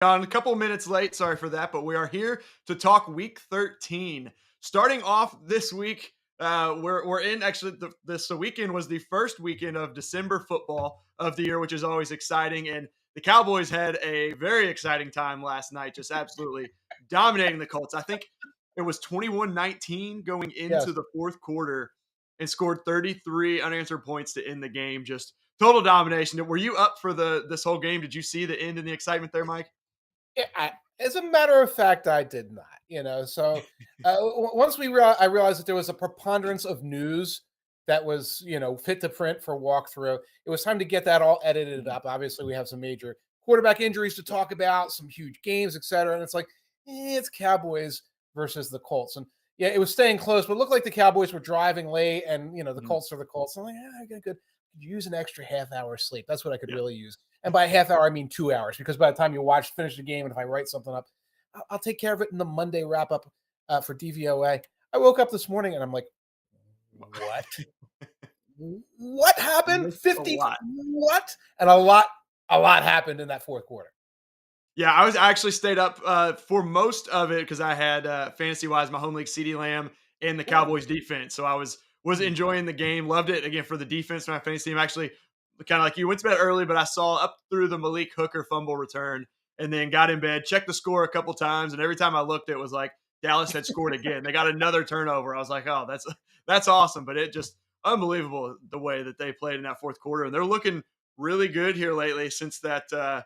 On a couple minutes late, sorry for that, but we are here to talk Week 13. Starting off this week, we're in actually this weekend was the first weekend of December football of the year, which is always exciting. And the Cowboys had a very exciting time last night, just absolutely dominating the Colts. I think it was 21-19 going into Yes. the fourth quarter and scored 33 unanswered points to end the game. Just total domination. Were you up for this whole game? Did you see the end and the excitement there, Mike? As a matter of fact, I did not. So once I realized that there was a preponderance of news that was, fit to print for walkthrough. It was time to get that all edited up. Obviously, we have some major quarterback injuries to talk about, some huge games, et cetera. And it's like, it's Cowboys versus the Colts. And yeah, it was staying close, but it looked like the Cowboys were driving late, and the Colts are the Colts. I'm like, okay, good. Could use an extra half hour sleep. That's what I could really use. And by a half hour, I mean 2 hours, because by the time you finish the game, and if I write something up, I'll take care of it in the Monday wrap up for DVOA. I woke up this morning and I'm like, what? What happened? 50? What? And a lot happened in that fourth quarter. Yeah, I actually stayed up for most of it because I had fantasy wise my home league CeeDee Lamb and the Cowboys defense, so I was enjoying the game. Loved it again for the defense. My fantasy team actually kind of like you went to bed early, but I saw up through the Malik Hooker fumble return and then got in bed, checked the score a couple times, and every time I looked, it was like Dallas had scored again. They got another turnover. I was like, oh, that's awesome, but it just unbelievable the way that they played in that fourth quarter, and they're looking really good here lately since that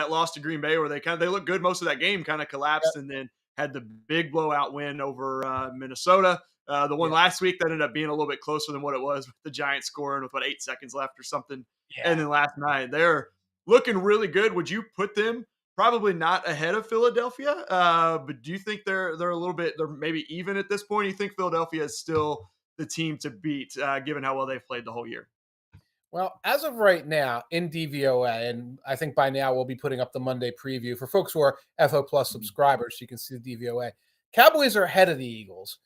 loss to Green Bay, where they looked good most of that game, kind of collapsed, and then had the big blowout win over Minnesota. The one last week that ended up being a little bit closer than what it was with the Giants scoring with 8 seconds left or something. Yeah. And then last night, they're looking really good. Would you put them probably not ahead of Philadelphia? But do you think they're a little bit, they're maybe even at this point? Do you think Philadelphia is still the team to beat, given how well they've played the whole year? Well, as of right now in DVOA, and I think by now we'll be putting up the Monday preview for folks who are FO Plus subscribers, so you can see the DVOA. Cowboys are ahead of the Eagles.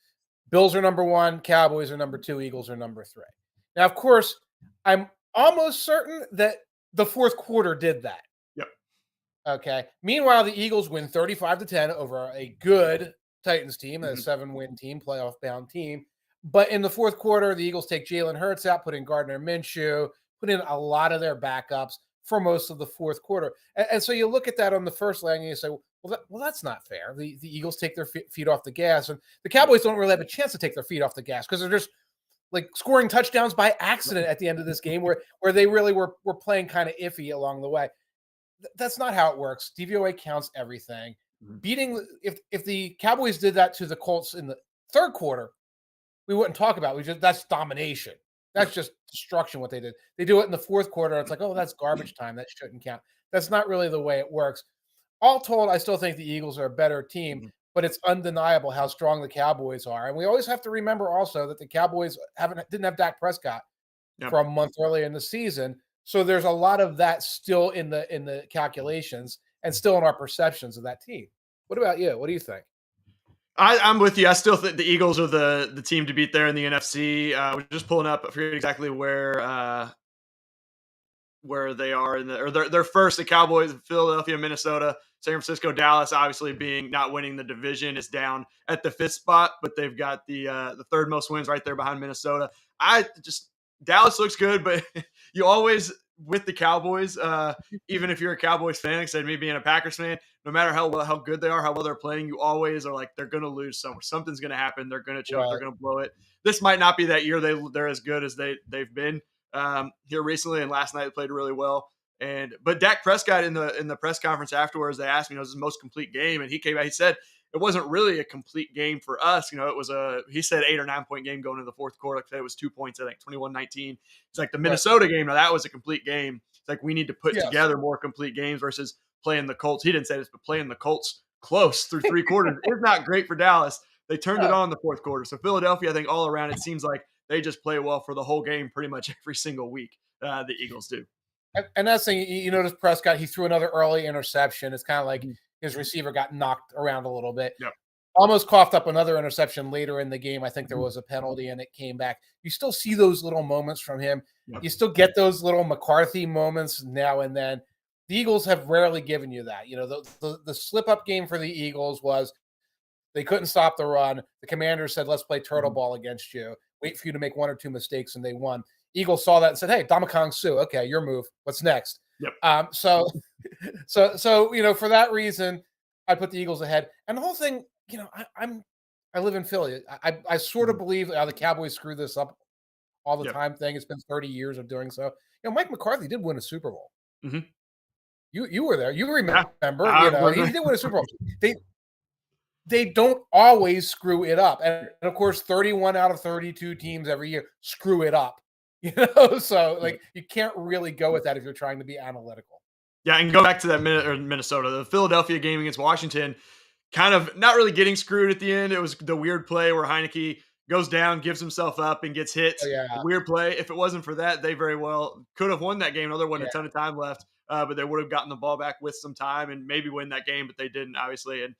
Bills are number 1, Cowboys are number 2, Eagles are number 3. Now, of course, I'm almost certain that the fourth quarter did that. Yep. Okay. Meanwhile, the Eagles win 35-10 over a good Titans team, a 7-win team, playoff-bound team. But in the fourth quarter, the Eagles take Jalen Hurts out, put in Gardner Minshew, put in a lot of their backups for most of the fourth quarter. And so you look at that on the first leg and you say, well, that's not fair. The Eagles take their feet off the gas, and the Cowboys don't really have a chance to take their feet off the gas because they're just like scoring touchdowns by accident at the end of this game where they really were playing kind of iffy along the way. That's not how it works. DVOA counts everything. Beating if the Cowboys did that to the Colts in the third quarter, we wouldn't talk about it. That's domination. That's just destruction what they did. They do it in the fourth quarter. It's like, oh, that's garbage time. That shouldn't count. That's not really the way it works. All told, I still think the Eagles are a better team, but it's undeniable how strong the Cowboys are. And we always have to remember also that the Cowboys didn't have Dak Prescott for a month earlier in the season. So there's a lot of that still in the calculations and still in our perceptions of that team. What about you? What do you think? I'm with you. I still think the Eagles are the team to beat there in the NFC. We're just pulling up. I forget exactly where they are they're first. The Cowboys, Philadelphia, Minnesota, San Francisco, Dallas. Obviously, being not winning the division is down at the 5th spot, but they've got the third most wins right there behind Minnesota. Dallas looks good, but you always with the Cowboys, even if you're a Cowboys fan, instead of me being a Packers fan, no matter how good they are, how well they're playing, you always are like, they're going to lose somewhere. Something's going to happen. They're going to choke. Right. They're going to blow it. This might not be that year. They're as good as they've been here recently, and last night they played really well. But Dak Prescott in the press conference afterwards, they asked me, was his most complete game, and he came out. He said it wasn't really a complete game for us. It was he said 8 or 9 point game going into the fourth quarter. Like it was 2 points, I think 21-19. It's like the Minnesota game. Now that was a complete game. It's like we need to put together more complete games versus playing the Colts. He didn't say this, but playing the Colts close through 3 quarters is not great for Dallas. They turned it on in the fourth quarter. So Philadelphia, I think all around, it seems like they just play well for the whole game pretty much every single week. The Eagles do. And that's the thing, you notice Prescott, he threw another early interception. It's kind of like his receiver got knocked around a little bit. Yep. Almost coughed up another interception later in the game. I think there was a penalty and it came back. You still see those little moments from him. Yep. You still get those little McCarthy moments now and then. The Eagles have rarely given you that. The slip up game for the Eagles was they couldn't stop the run. The Commanders said, let's play turtle ball against you. Wait for you to make one or two mistakes, and they won. Eagles saw that and said, hey, Dominican Sue, okay, your move. What's next? Yep. So for that reason, I put the Eagles ahead. And the whole thing, I live in Philly. I sort of believe the Cowboys screw this up all the time thing. It's been 30 years of doing so. Mike McCarthy did win a Super Bowl. Mm-hmm. You were there. You remember, he did win a Super Bowl. They don't always screw it up. And of course, 31 out of 32 teams every year screw it up. So you can't really go with that if you're trying to be analytical. Yeah, and go back to that Minnesota, the Philadelphia game against Washington, kind of not really getting screwed at the end. It was the weird play where Heineke goes down, gives himself up, and gets hit. Oh, yeah. Weird play. If it wasn't for that, they very well could have won that game. I know there wasn't a ton of time left, but they would have gotten the ball back with some time and maybe win that game, but they didn't, obviously. And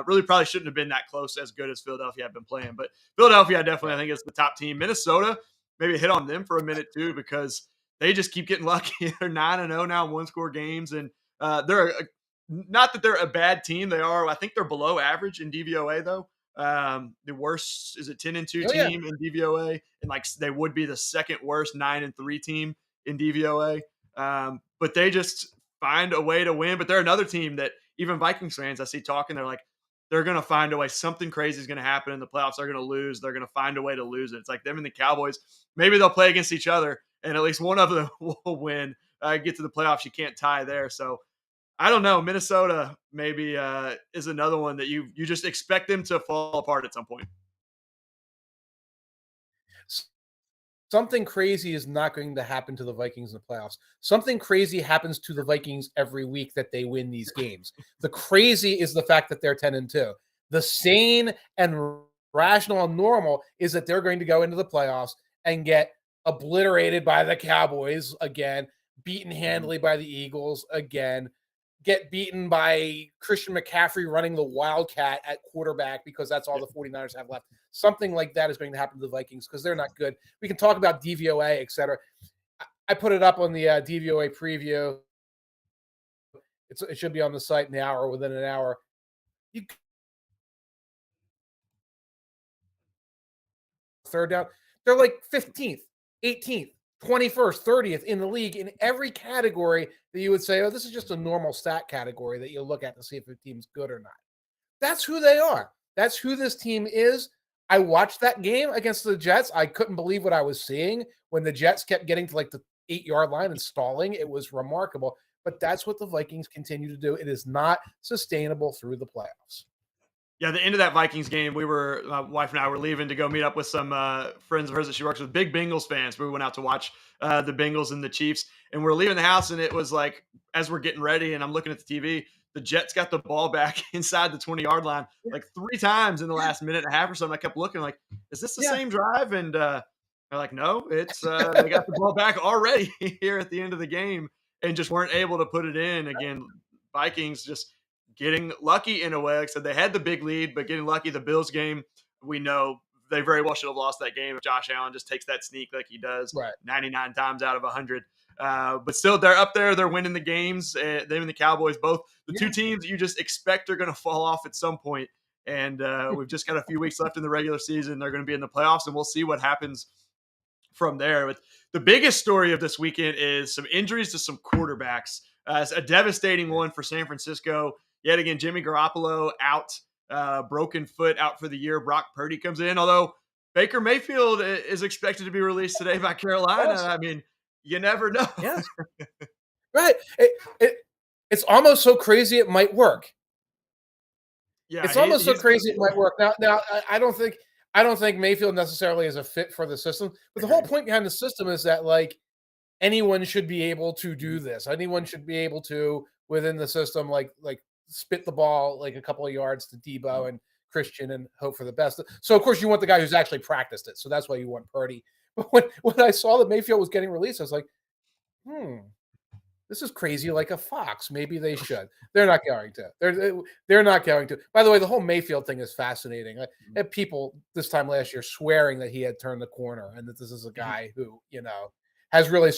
really probably shouldn't have been that close as good as Philadelphia had been playing. But Philadelphia, definitely, I think, is the top team. Minnesota, maybe hit on them for a minute, too, because they just keep getting lucky. They're 9-0 now, one-score games, and they're not that they're a bad team. They are. I think they're below average in DVOA, though. The worst is a 10-2 team in DVOA, and they would be the second worst 9-3 team in DVOA. But they just find a way to win. But they're another team that even Vikings fans I see talking, they're like, they're going to find a way. Something crazy is going to happen in the playoffs. They're going to lose. They're going to find a way to lose it. It's like them and the Cowboys. Maybe they'll play against each other, and at least one of them will win. Get to the playoffs. You can't tie there. So I don't know. Minnesota maybe is another one that you just expect them to fall apart at some point. Something crazy is not going to happen to the Vikings in the playoffs. Something crazy happens to the Vikings every week that they win these games. The crazy is the fact that they're 10-2. The sane and rational and normal is that they're going to go into the playoffs and get obliterated by the Cowboys again, beaten handily by the Eagles again, get beaten by Christian McCaffrey running the Wildcat at quarterback because that's all the 49ers have left. Something like that is going to happen to the Vikings because they're not good. We can talk about DVOA, etc. I put it up on the DVOA preview. It should be on the site now or within an hour. Third down, they're like 15th, 18th, 21st, 30th in the league in every category that you would say, oh, this is just a normal stat category that you look at to see if a team's good or not. That's who they are. That's who this team is. I watched that game against the Jets. I couldn't believe what I was seeing when the Jets kept getting to the 8-yard line and stalling. It was remarkable. But that's what the Vikings continue to do. It is not sustainable through the playoffs. Yeah, the end of that Vikings game, my wife and I were leaving to go meet up with some friends of hers that she works with, big Bengals fans. We went out to watch the Bengals and the Chiefs, and we're leaving the house, and it was like, as we're getting ready, and I'm looking at the TV, the Jets got the ball back inside the 20-yard line like 3 times in the last minute and a half or something. I kept looking like, is this the same drive? And they're like, no, it's they got the ball back already here at the end of the game and just weren't able to put it in. Again, Vikings just getting lucky in a way. Like I said, they had the big lead, but getting lucky. The Bills game, we know they very well should have lost that game if Josh Allen just takes that sneak like he does 99 times out of 100. But still, they're up there. They're winning the games. Them and the Cowboys, both the two teams you just expect are going to fall off at some point. And we've just got a few weeks left in the regular season. They're going to be in the playoffs, and we'll see what happens from there. But the biggest story of this weekend is some injuries to some quarterbacks. It's a devastating one for San Francisco. Yet again, Jimmy Garoppolo out, broken foot out for the year. Brock Purdy comes in, although Baker Mayfield is expected to be released today by Carolina. Yes. I mean, you never know. Yes. Right. It's almost so crazy it might work. Yeah, it's almost so crazy it might work. Now, I don't think Mayfield necessarily is a fit for the system. But the whole point behind the system is that anyone should be able to do this. Anyone should be able to within the system spit the ball a couple of yards to Debo and Christian and hope for the best. So of course you want the guy who's actually practiced it. So that's why you want Purdy. But when I saw that Mayfield was getting released, I was like, this is crazy like a fox. Maybe they should. They're not going to. They're not going to. By the way, the whole Mayfield thing is fascinating. I had people this time last year swearing that he had turned the corner and that this is a guy who, has really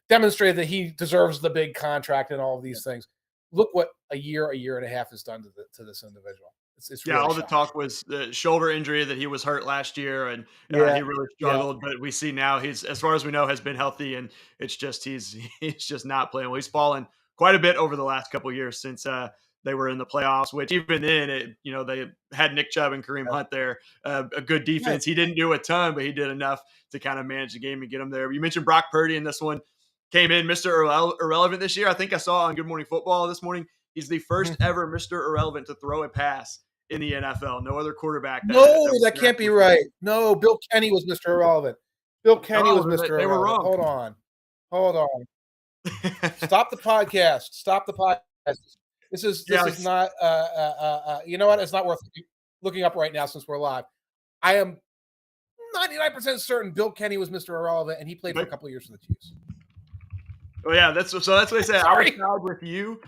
demonstrated that he deserves the big contract and all of these things. Look what a year and a half has done to this individual. It's really all the shocking. talk was the shoulder injury that he was hurt last year, and he really struggled. But we see now he's, as far as we know, has been healthy, and it's just he's just not playing well. He's fallen quite a bit over the last couple of years since they were in the playoffs. Which even then, they had Nick Chubb and Kareem Hunt there, a good defense. He didn't do a ton, but he did enough to kind of manage the game and get them there. You mentioned Brock Purdy in this one. Came in Mr. Irrelevant this year. I think I saw on Good Morning Football this morning. He's the first ever Mr. Irrelevant to throw a pass in the NFL. No other quarterback. That can't be right. No, Bill Kenny was Mr. Irrelevant. Bill Kenny was Mr. Irrelevant. They were wrong. Hold on. Stop the podcast. This is not. You know what? It's not worth looking up right now since we're live. I am 99% certain Bill Kenny was Mr. Irrelevant, and he played for a couple of years for the Chiefs. Oh yeah, that's what I said. I was proud with you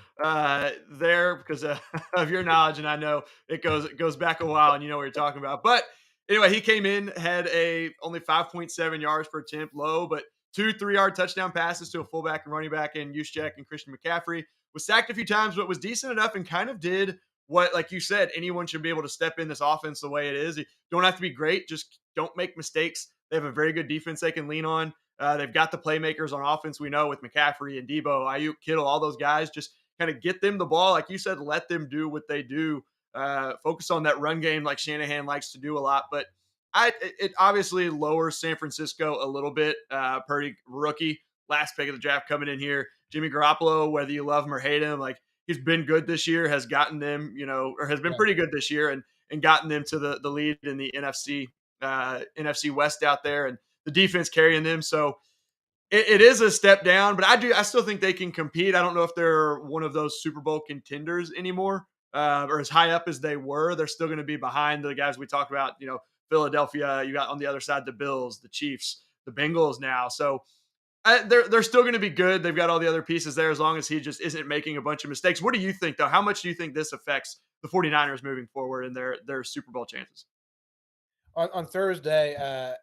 there because of your knowledge, and I know it goes back a while, and you know what you're talking about. But anyway, he came in, had only 5.7 yards per attempt, low, but 2 3-yard touchdown passes to a fullback and running back in Juszczyk and Christian McCaffrey. Was sacked a few times, but was decent enough and kind of did what, like you said, anyone should be able to step in this offense the way it is. You don't have to be great, just don't make mistakes. They have a very good defense they can lean on. They've got the playmakers on offense, we know, with McCaffrey and Debo, Ayuk, Kittle, all those guys. Just kind of get them the ball. Like you said, let them do what they do. Focus on that run game like Shanahan likes to do a lot. But it obviously lowers San Francisco a little bit. Purdy, rookie, last pick of the draft coming in here. Jimmy Garoppolo, whether you love him or hate him, like he's been good this year, has gotten them, or has been pretty good this year and gotten them to the lead in the NFC West out there. And the defense carrying them. So it is a step down, but I still think they can compete. I don't know if they're one of those Super Bowl contenders anymore, or as high up as they were. They're still going to be behind the guys we talked about, Philadelphia. You got on the other side, the Bills, the Chiefs, the Bengals now. So they're still going to be good. They've got all the other pieces there as long as he just isn't making a bunch of mistakes. What do you think, though? How much do you think this affects the 49ers moving forward and their Super Bowl chances? On Thursday,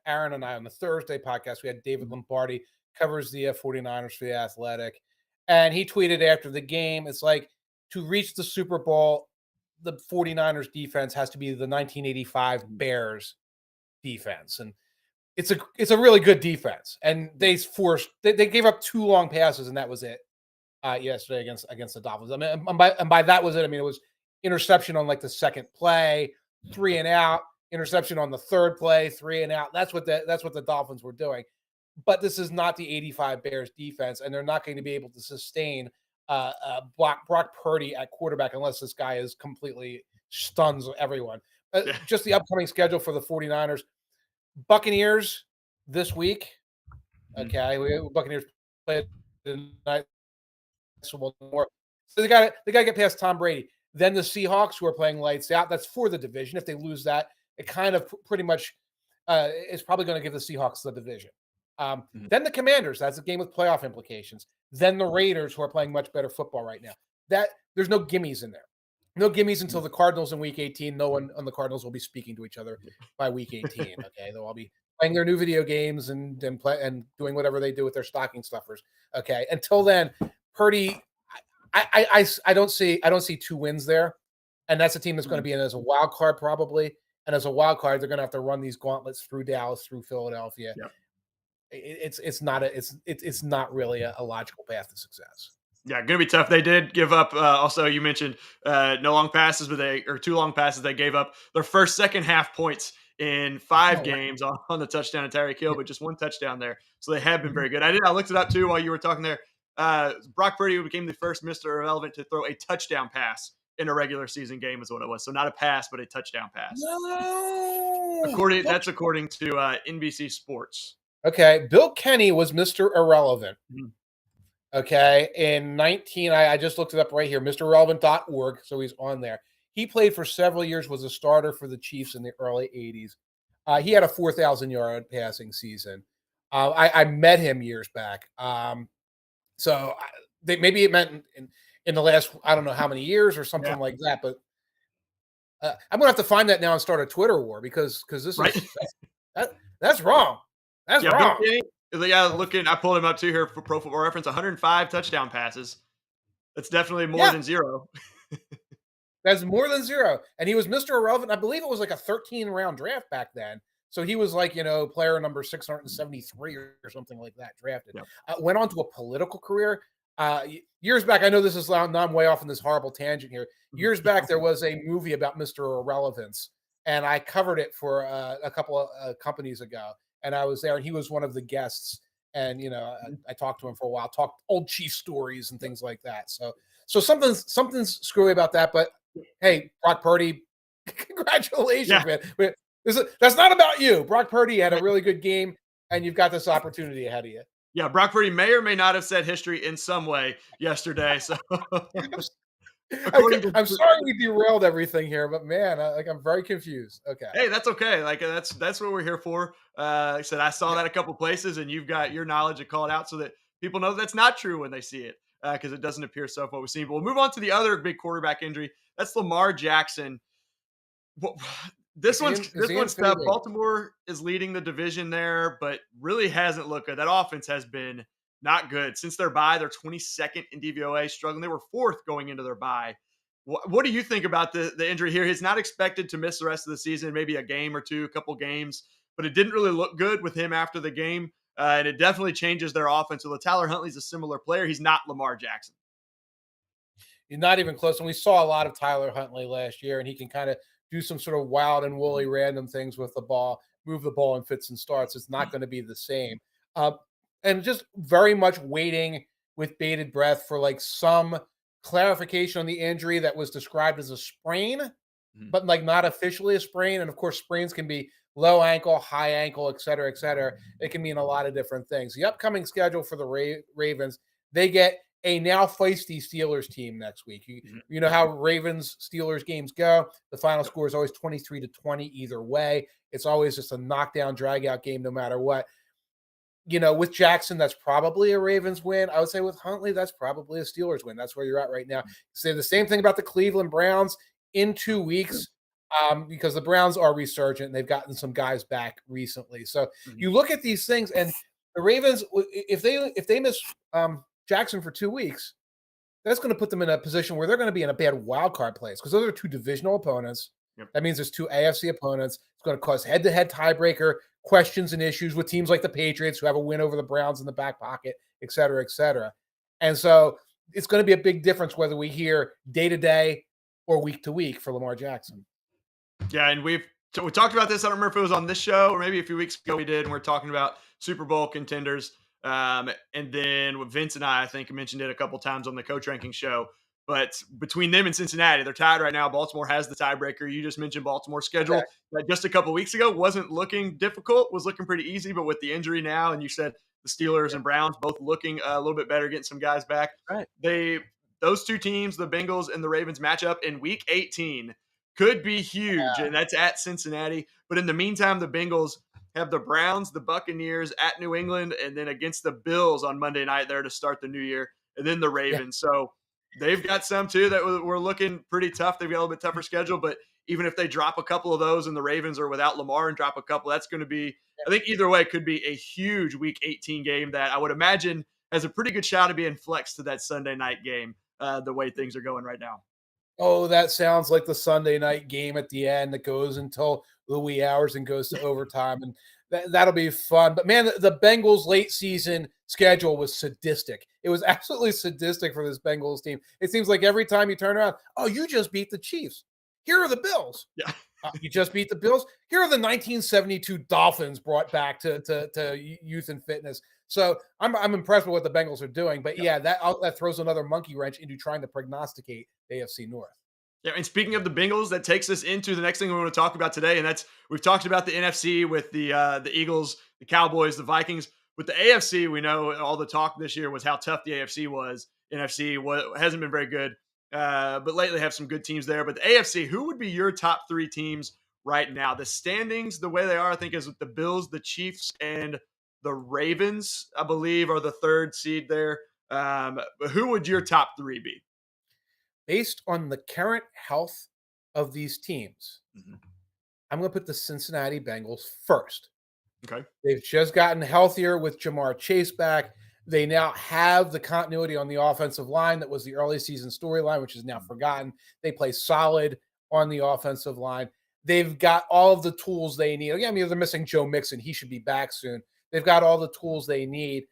Aaron and I on the Thursday podcast, we had David Lombardi, covers the 49ers for The Athletic. And he tweeted after the game, it's like, to reach the Super Bowl, the 49ers defense has to be the 1985 Bears defense. And it's a really good defense. And they gave up 2 long passes, and that was it yesterday against the Dolphins. I mean, and by that was it. I mean, it was interception on like the second play, 3 and out. Interception on the third play, 3 and out. That's what the Dolphins were doing. But this is not the 85 Bears defense, and they're not going to be able to sustain Brock Purdy at quarterback unless this guy is completely stuns everyone. Just the upcoming schedule for the 49ers. Buccaneers this week. Okay, Buccaneers play tonight. So they got to get past Tom Brady. Then the Seahawks, who are playing lights out. That's for the division. If they lose that, it kind of pretty much is probably going to give the Seahawks the division. Then the Commanders. That's a game with playoff implications. Then the Raiders, who are playing much better football right now. There's no gimmies in there. No gimmies until the Cardinals in Week 18. No one on the Cardinals will be speaking to each other by Week 18. Okay, they'll all be playing their new video games and doing whatever they do with their stocking stuffers. Okay, until then, Purdy. I don't see 2 wins there, and that's a team that's going to be in as a wild card probably. And as a wild card, they're going to have to run these gauntlets through Dallas, through Philadelphia. Yep. It's not really a logical path to success. Yeah, going to be tough. They did give up. Also, you mentioned no long passes, but 2 long passes. They gave up their first second half points in 5 games on the touchdown of Tyreek Hill, but just 1 touchdown there. So they have been very good. I looked it up too while you were talking there. Brock Purdy became the first Mr. Irrelevant to throw a touchdown pass in a regular season game is what it was. So not a pass, but a touchdown pass. No. That's according to NBC Sports. Okay. Bill Kenny was Mr. Irrelevant. Okay. In I just looked it up right here, MrIrrelevant.org. So he's on there. He played for several years, was a starter for the Chiefs in the early 80s. He had a 4,000-yard passing season. I met him years back. So maybe it meant in the last, I don't know how many years or something like that. But I'm gonna have to find that now and start a Twitter war because this is that's wrong. That's wrong. Yeah, I pulled him up too here for Pro Football Reference. 105 touchdown passes. That's definitely more Yeah, than zero. that's more than zero. And he was Mr. Irrelevant. I believe it was like a 13-round draft back then. So he was like, player number 673 or something like that drafted. Yeah. Went on to a political career. Years back, I know this is now I'm way off on this horrible tangent here. Years back, there was a movie about Mr. Irrelevance, and I covered it for a couple of companies ago. And I was there, and he was one of the guests. And I talked to him for a while, talked old Chief stories and things like that. So something's screwy about that. But hey, Brock Purdy, congratulations, Yeah. man. But that's not about you. Brock Purdy had a really good game, and you've got this opportunity ahead of you. Yeah, Brock Purdy may or may not have set history in some way yesterday. So, according to I'm sorry we derailed everything here, but man, I'm very confused. Okay. hey, that's okay. Like that's what we're here for. Like I said, I saw that a couple places, and you've got your knowledge to call it out so that people know that's not true when they see it, because it doesn't appear so what we've seen. But we'll move on to the other big quarterback injury. That's Lamar Jackson. Well, Is this he in one's tough. fading? Baltimore is leading the division there, but really hasn't looked good. That offense has been not good since their bye. They're 22nd in DVOA, struggling. They were fourth going into their bye. What do you think about the injury here? He's not expected to miss the rest of the season, maybe a game or two, a couple games, but it didn't really look good with him after the game, and it definitely changes their offense. So Tyler Huntley's a similar player. He's not Lamar Jackson. You're not even close. And we saw a lot of Tyler Huntley last year, and he can kind of do some sort of wild and woolly random things with the ball, move the ball in fits and starts. It's not going to be the same. Uh, and just very much waiting with bated breath for like some clarification on the injury that was described as a sprain, Mhm. but like not officially a sprain. And of course, sprains can be low ankle, high ankle, et cetera, et cetera. It can mean a lot of different things. The upcoming schedule for the Ravens, they get a now feisty Steelers team next week. Mhm. You know how Ravens Steelers games go. The final score is always 23-20 either way. It's always just a knockdown, drag out game no matter what. With Jackson, that's probably a Ravens win. I would say with Huntley, that's probably a Steelers win. That's where you're at right now. Say the same thing about the Cleveland Browns in 2 weeks, because the Browns are resurgent. And they've gotten some guys back recently. So Mhm. you look at these things, and the Ravens, if they miss Jackson for 2 weeks, that's going to put them in a position where they're going to be in a bad wild card place because those are two divisional opponents. Yep. That means there's two AFC opponents. It's going to cause head-to-head tiebreaker questions and issues with teams like the Patriots who have a win over the Browns in the back pocket, et cetera, et cetera. And so it's going to be a big difference whether we hear day-to-day or week-to-week for Lamar Jackson. Yeah, and we talked about this. I don't remember if it was on this show or maybe a few weeks ago we did, and we're talking about Super Bowl contenders. And then with Vince and I think mentioned it a couple times on the coach ranking show. But between them and Cincinnati, they're tied right now. Baltimore has the tiebreaker. You just mentioned Baltimore's Okay. schedule that just a couple weeks ago wasn't looking difficult, was looking pretty easy. But with the injury now, and you said the Steelers and Browns both looking a little bit better, getting some guys back. Right. Those two teams, the Bengals and the Ravens, match up in Week 18. Could be huge, and that's at Cincinnati. But in the meantime, the Bengals have the Browns, the Buccaneers at New England, and then against the Bills on Monday night there to start the new year, and then the Ravens. Yeah. So they've got some too that were looking pretty tough. They've got a little bit tougher schedule, but even if they drop a couple of those and the Ravens are without Lamar and drop a couple, that's going to be, I think either way, could be a huge Week 18 game that I would imagine has a pretty good shot of being flexed to that Sunday night game, the way things are going right now. Oh, that sounds like the Sunday night game at the end that goes until the wee hours and goes to overtime. And that'll be fun. But man, the Bengals late season schedule was sadistic. It was absolutely sadistic for this Bengals team. It seems like every time you turn around, oh, you just beat the Chiefs. Here are the Bills. Yeah. You just beat the Bills. Here are the 1972 Dolphins brought back to youth and fitness. So I'm impressed with what the Bengals are doing. But yeah, that throws another monkey wrench into trying to prognosticate the AFC North. Yeah, and speaking of the Bengals, that takes us into the next thing we want to talk about today, and that's we've talked about the NFC with the Eagles, the Cowboys, the Vikings. With the AFC, we know all the talk this year was how tough the AFC was. NFC hasn't been very good, but lately have some good teams there. But the AFC, who would be your top three teams right now? The standings, the way they are, I think, is with the Bills, the Chiefs, and the Ravens, I believe, are the third seed there. But who would your top three be? Based on the current health of these teams, Mm-hmm. I'm going to put the Cincinnati Bengals first. Okay. They've just gotten healthier with Jamar Chase back. They now have the continuity on the offensive line that was the early season storyline, which is now forgotten. They play solid on the offensive line. They've got all of the tools they need. Again, I mean, they're missing Joe Mixon. He should be back soon. They've got all the tools they need.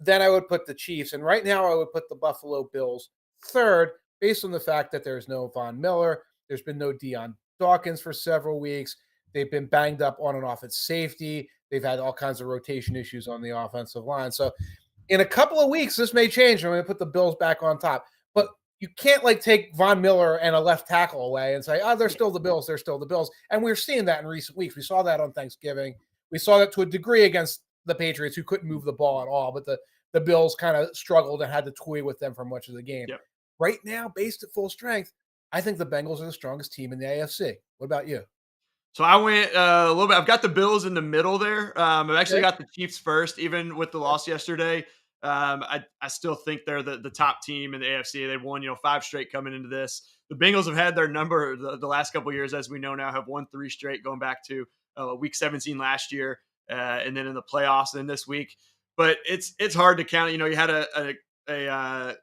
Then I would put the Chiefs. And right now, I would put the Buffalo Bills third, based on the fact that there's no Von Miller. There's been no Deion Dawkins for several weeks. They've been banged up on and off at safety. They've had all kinds of rotation issues on the offensive line. So in a couple of weeks, this may change. I'm going to put the Bills back on top. But you can't like take Von Miller and a left tackle away and say, oh, they're still the Bills. They're still the Bills. And we're seeing that in recent weeks. We saw that on Thanksgiving. We saw that to a degree against the Patriots, who couldn't move the ball at all. But the Bills kind of struggled and had to toy with them for much of the game. Yep. Right now, based at full strength, I think the Bengals are the strongest team in the AFC. What about you? So I went a little bit. I've got the Bills in the middle there. I've actually got the Chiefs first, even with the loss yesterday. I still think they're the top team in the AFC. They've won 5 straight coming into this. The Bengals have had their number the last couple of years, as we know now, have won 3 straight going back to week 17 last year, and then in the playoffs, and then this week. But it's hard to count. You had a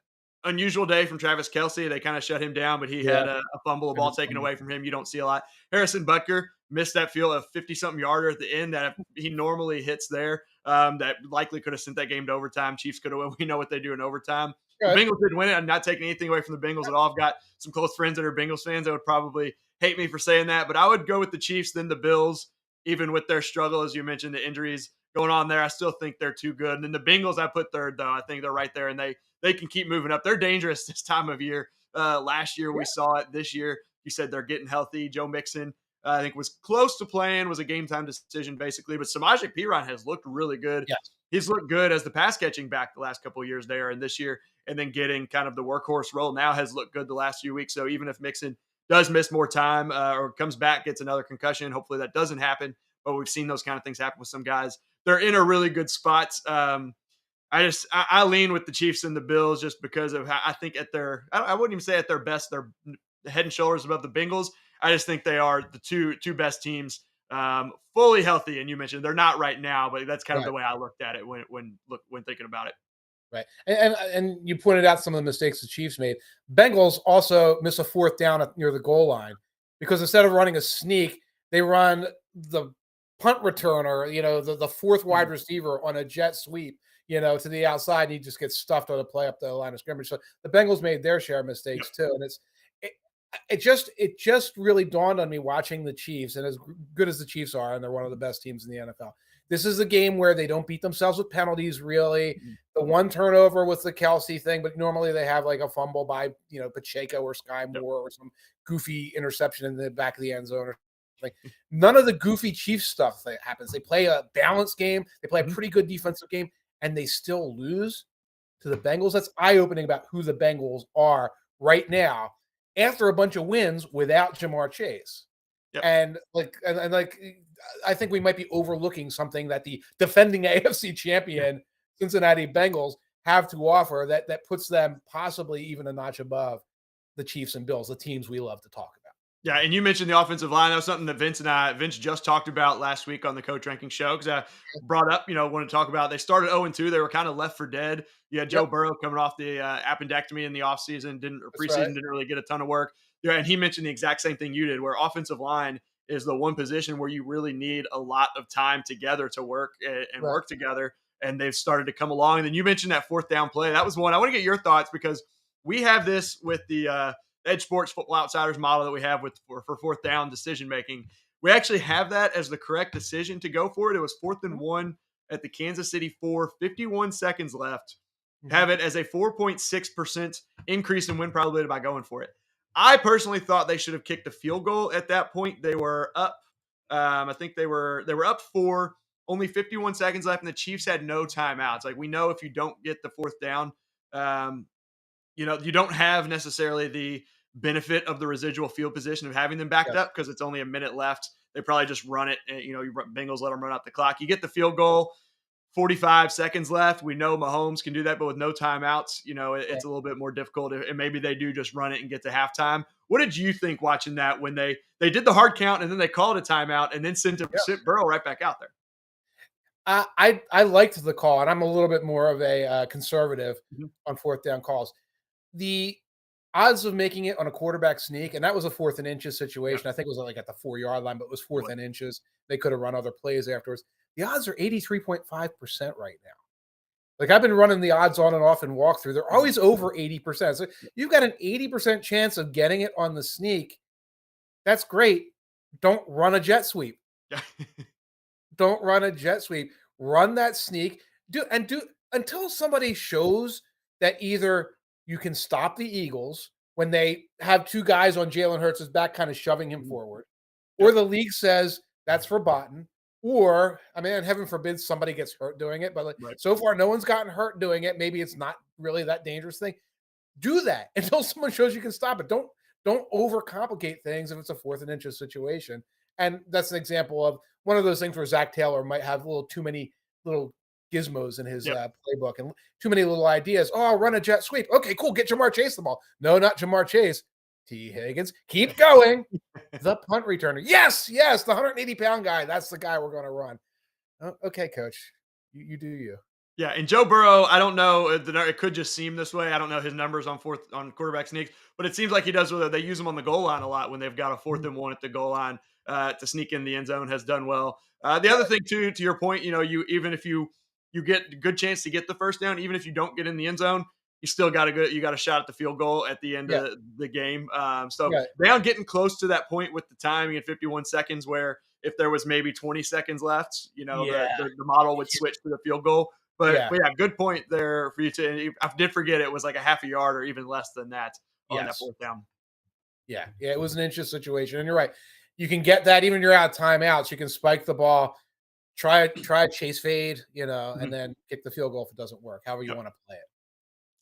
unusual day from Travis Kelce. They kind of shut him down, but he had a fumble, a ball taken away from him. You don't see a lot. Harrison Butker missed that field of 50-something yarder at the end that he normally hits there. That likely could have sent that game to overtime. Chiefs could have won. We know what they do in overtime. Good. The Bengals did win it. I'm not taking anything away from the Bengals at all. I've got some close friends that are Bengals fans that would probably hate me for saying that, but I would go with the Chiefs, then the Bills, even with their struggle, as you mentioned, the injuries going on there. I still think they're too good. And then the Bengals, I put third, though. I think they're right there, and they can keep moving up. They're dangerous this time of year. Last year, we saw it. This year, you said they're getting healthy. Joe Mixon, I think, was close to playing, was a game-time decision, basically. But Samaje Perine has looked really good. Yes. He's looked good as the pass-catching back the last couple of years there, and this year, and then getting kind of the workhorse role now has looked good the last few weeks. So even if Mixon does miss more time or comes back, gets another concussion, hopefully that doesn't happen. But we've seen those kind of things happen with some guys. They're in a really good spot. I lean with the Chiefs and the Bills just because of how I think I wouldn't even say at their best, they're head and shoulders above the Bengals. I just think they are the two best teams, fully healthy. And you mentioned they're not right now, but that's kind of the way I looked at it when thinking about it. Right. And you pointed out some of the mistakes the Chiefs made. Bengals also miss a 4th down near the goal line because instead of running a sneak, they run the punt returner, the 4th wide receiver on a jet sweep, to the outside, and he just gets stuffed on a play up the line of scrimmage. So the Bengals made their share of mistakes too. And it just really dawned on me watching the Chiefs, and as good as the Chiefs are, and they're one of the best teams in the NFL. This is a game where they don't beat themselves with penalties, really. Mm-hmm. The one turnover with the Kelce thing, but normally they have like a fumble by, Pacheco or Sky Moore or some goofy interception in the back of the end zone or something. None of the goofy Chiefs stuff that happens. They play a balanced game. They play a pretty good defensive game, and they still lose to the Bengals. That's eye-opening about who the Bengals are right now after a bunch of wins without Jamar Chase. Yep. And I think we might be overlooking something that the defending AFC champion Cincinnati Bengals have to offer that puts them possibly even a notch above the Chiefs and Bills, the teams we love to talk about. Yeah, and you mentioned the offensive line. That was something that Vince just talked about last week on the Coach Ranking Show, because I brought up, want to talk about, they started 0-2. They were kind of left for dead. You had Joe Burrow coming off the appendectomy in the offseason, didn't really get a ton of work. Yeah, and he mentioned the exact same thing you did, where offensive line is the one position where you really need a lot of time together to work and work together. And they've started to come along. And then you mentioned that 4th down play. That was one. I want to get your thoughts, because we have this with the Edge Sports Football Outsiders model that we have for 4th down decision making. We actually have that as the correct decision to go for it. It was 4th and 1 at the Kansas City 4, 51 seconds left. Have it as a 4.6% increase in win probability by going for it. I personally thought they should have kicked the field goal at that point. They were up. I think they were up 4, only 51 seconds left, and the Chiefs had no timeouts. Like, we know if you don't get the 4th down, you don't have necessarily the benefit of the residual field position of having them backed up, because it's only a minute left. They probably just run it. Bengals let them run out the clock. You get the field goal, 45 seconds left. We know Mahomes can do that, but with no timeouts, it's a little bit more difficult. And maybe they do just run it and get to halftime. What did you think watching that when they did the hard count and then they called a timeout and then sent Burrow right back out there? I liked the call, and I'm a little bit more of a conservative on fourth down calls. The odds of making it on a quarterback sneak, and that was a 4th and inches situation. I think it was like at the 4-yard line, but it was 4th and inches. They could have run other plays afterwards. The odds are 83.5% right now. Like I've been running the odds on and off in walkthrough. They're always over 80%. So you've got an 80% chance of getting it on the sneak. That's great. Don't run a jet sweep. Don't run a jet sweep. Run that sneak. Do until somebody shows that either you can stop the Eagles when they have 2 guys on Jalen Hurts' back kind of shoving him forward, or the league says that's verboten, or, I mean, heaven forbid somebody gets hurt doing it, but so far no one's gotten hurt doing it. Maybe it's not really that dangerous thing. Do that until someone shows you can stop it. Don't overcomplicate things if it's a 4th and inches situation. And that's an example of one of those things where Zach Taylor might have a little too many little gizmos in his playbook and too many little ideas. Oh, I'll run a jet sweep. Okay, cool. Get Jamar Chase the ball. No, not Jamar Chase. T. Higgins. Keep going. The punt returner. Yes, the 180-pound guy. That's the guy we're going to run. Oh, okay, coach. You do you. Yeah, and Joe Burrow, I don't know. It could just seem this way. I don't know his numbers on quarterback sneaks, but it seems like he does. They use him on the goal line a lot when they've got a 4th and 1 at the goal line to sneak in the end zone. Has done well. The other thing too, to your point, even if you get a good chance to get the first down, even if you don't get in the end zone, you still got a shot at the field goal at the end of the game. So now getting close to that point with the timing at 51 seconds, where if there was maybe 20 seconds left, the model would switch to the field goal. But yeah, good point there for you to. I did forget it was like a half a yard or even less than that on that 4th down. Yeah, it was an inches situation, and you're right. You can get that even if you're out of timeouts. You can spike the ball, try a chase fade, and then kick the field goal if it doesn't work. However you want to play it.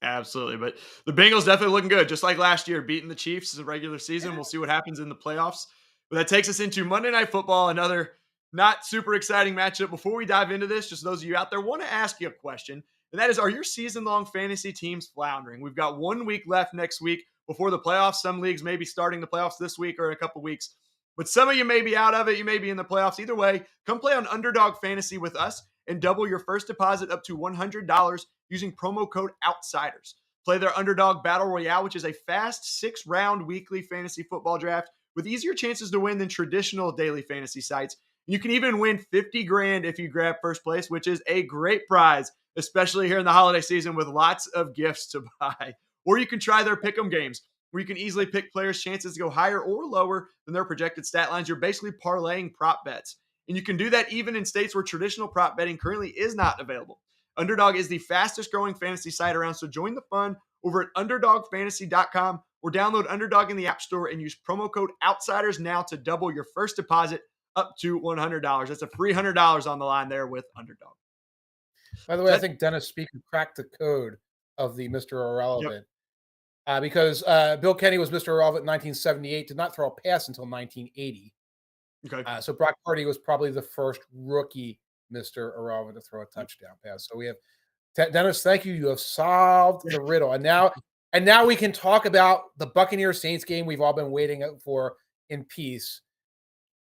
Absolutely, but the Bengals definitely looking good, just like last year, beating the Chiefs in the regular season. We'll see what happens in the playoffs. But that takes us into Monday Night Football, another not super exciting matchup. Before we dive into this, just those of you out there, want to ask you a question, and that is, are your season-long fantasy teams floundering? We've got 1 week left next week before the playoffs. Some leagues may be starting the playoffs this week or in a couple weeks, but some of you may be out of it. You may be in the playoffs. Either way, come play on Underdog Fantasy with us and double your first deposit up to $100 using promo code OUTSIDERS. Play their Underdog Battle Royale, which is a fast 6-round weekly fantasy football draft with easier chances to win than traditional daily fantasy sites. You can even win $50,000 if you grab first place, which is a great prize, especially here in the holiday season with lots of gifts to buy. Or you can try their pick'em games, where you can easily pick players' chances to go higher or lower than their projected stat lines. You're basically parlaying prop bets. And you can do that even in states where traditional prop betting currently is not available. Underdog is the fastest growing fantasy site around, so join the fun over at underdogfantasy.com or download Underdog in the App Store and use promo code OUTSIDERS now to double your first deposit up to $100. That's a free $100 on the line there with Underdog. By the way, I think Dennis Speaker cracked the code of the Mr. Irrelevant because Bill Kenny was Mr. Irrelevant in 1978, did not throw a pass until 1980. Okay. So Brock Purdy was probably the first rookie Mr. Irrelevant to throw a touchdown pass. So we have Dennis. Thank you. You have solved the riddle, and now we can talk about the Buccaneers Saints game we've all been waiting for in peace.